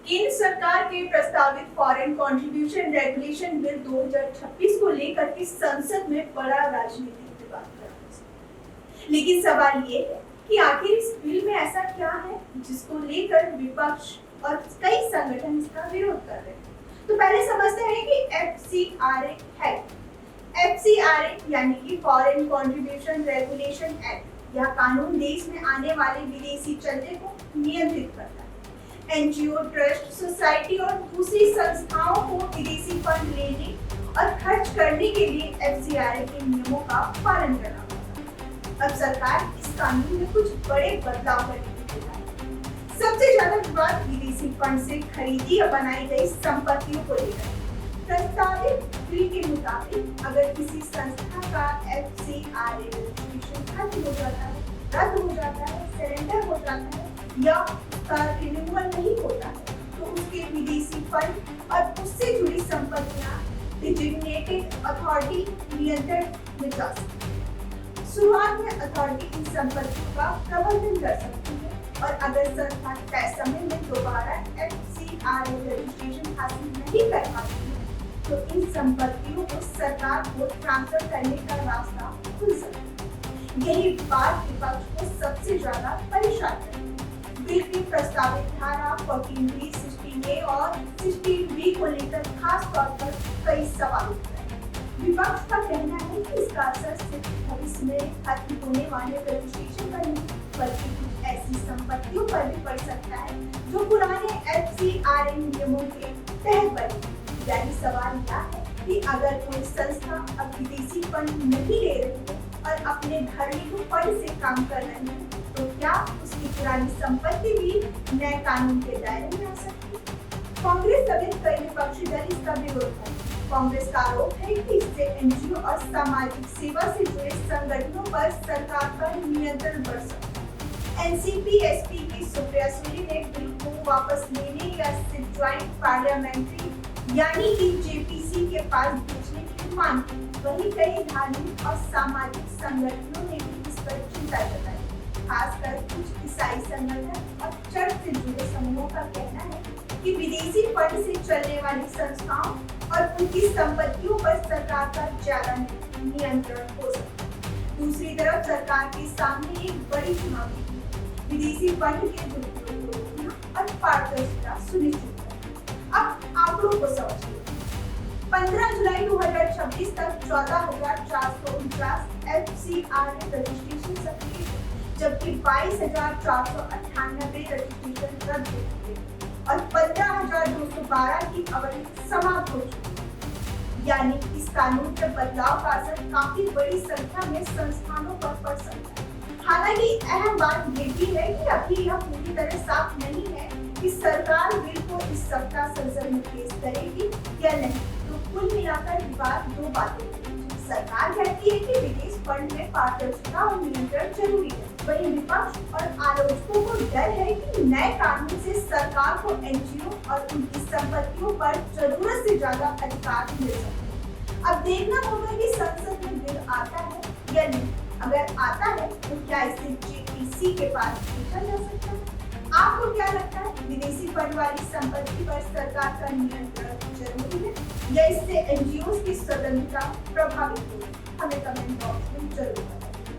केंद्र सरकार के प्रस्तावित फॉरेन कंट्रीब्यूशन रेगुलेशन बिल 2026 को लेकर के संसद में बड़ा राजनीतिक विवाद चल रहा है। लेकिन सवाल ये है कि आखिर इस बिल में ऐसा क्या है जिसको लेकर विपक्ष और कई संगठन इसका विरोध कर रहे हैं। तो पहले समझते हैं कि FCRA है। FCRA यानी कि फॉरेन कंट्रीब्यूशन रेगुलेशन एक्ट, यह कानून देश में आने वाले विदेशी चंदे को नियंत्रित करता है। एनजीओ, ट्रस्ट, सोसाइटी और दूसरी संस्थाओं को विदेशी फंड लेने और खर्च करने के लिए FCRA के नियमों का पालन करना होगा। अब सरकार इस कानून में कुछ बड़े बदलाव करने की तैयारी है। सबसे ज्यादा विवाद विदेशी फंड से खरीदी या बनाई गई संपत्तियों को लेकर। प्रस्तावित बिल के मुताबिक अगर किसी संस्था का FCRA रजिस्ट्रेशन खत्म हो जाता है, रद्द हो जाता है, सरेंडर हो जाता है या उसका रिन्यूअल नहीं होता है, तो उसके विदेशी फंड और उससे जुड़ी संपत्तियां डिजिग्नेटेड अथॉरिटी नियंत्रण में जा सकती है। शुरुआत में अथॉरिटी इन संपत्तियों का प्रबंधन कर सकती है और अगर संस्था तय समय में दोबारा FCRA रजिस्ट्रेशन हासिल नहीं कर पाती है तो इन संपत्तियों को सरकार को ट्रांसफर करने का रास्ता खुल सकता है। यही बात विपक्ष को सबसे ज्यादा परेशान करती है। बिल की प्रस्तावित धारा 14B, 16A और 16B को लेकर खास तौर पर कई सवाल उठ रहे हैं। विपक्ष का कहना है कि इसका असर सिर्फ भविष्य में खत्म होने वाले रजिस्ट्रेशन पर नहीं बल्कि कुछ ऐसी संपत्तियों पर भी पड़ सकता है जो पुराने FCRA नियमों के तहत बनी। यानी सवाल यह है कि अगर कोई संस्था अब विदेशी फंड नहीं ले रही है और अपने घरेलू फंड से काम कर रही है तो क्या उसकी पुरानी संपत्ति भी नए कानून के दायरे में आ सकती है? कांग्रेस समेत कई विपक्षी दल इसका विरोध करते हैं। कांग्रेस का आरोप है कि इससे एनजीओ और सामाजिक सेवा से जुड़े संगठनों पर सरकार का नियंत्रण बढ़ सकता है। एनसीपी एसपी की सुप्रिया सुले ने बिल को वापस लेने या ज्वाइंट पार्लियामेंट्री यानी कि JPC के पास भेजने की मांग की। वहीं कई धार्मिक और सामाजिक संगठनों ने भी इस पर चिंता जताई। खासकर कुछ ईसाई संगठन और चर्च से जुड़े समूहों का कहना है कि विदेशी फंड से चलने वाली संस्थाओं और उनकी संपत्तियों पर सरकार का ज्यादा नियंत्रण हो सकता है। दूसरी तरफ सरकार के सामने एक बड़ी चुनौती है विदेशी फंड के दुरुपयोग को रोकना और पारदर्शिता सुनिश्चित करना। अब आंकड़ों को समझिए। 15 जुलाई 2026 तक 14,449 FCRA रजिस्ट्रेशन सक्रिय थे, जबकि 22,498 रजिस्ट्रेशन रद्द हो चुके और 15,212 की अवधि समाप्त हो चुकी है। यानी इस कानून के बदलाव का असर काफी बड़ी संख्या में संस्थानों पर पड़ सकता है। हालांकि अहम बात ये भी है कि अभी यह पूरी तरह साफ नहीं है कि सरकार बिल को इस सप्ताह संसद में पेश करेगी या नहीं। तो कुल मिलाकर विवाद दो बातों के बीच। सरकार कहती है कि विदेश फंड में पारदर्शिता और नियंत्रण जरूरी है, वहीं विपक्ष और आलोचकों को डर है कि नए कानून से सरकार को एनजीओ और उनकी संपत्तियों पर जरूरत से ज्यादा अधिकार मिल सकते हैं। अब देखना होगा कि संसद में बिल आता है या नहीं। अगर आता है तो क्या इसे JPC के पास भेजा जा सकता है? आपको क्या लगता है, विदेशी फंड वाली संपत्ति पर सरकार का नियंत्रण जरूरी है या इससे एनजीओ की स्वतंत्रता प्रभावित होगी? हमें कमेंट बॉक्स में जरूर बताएं।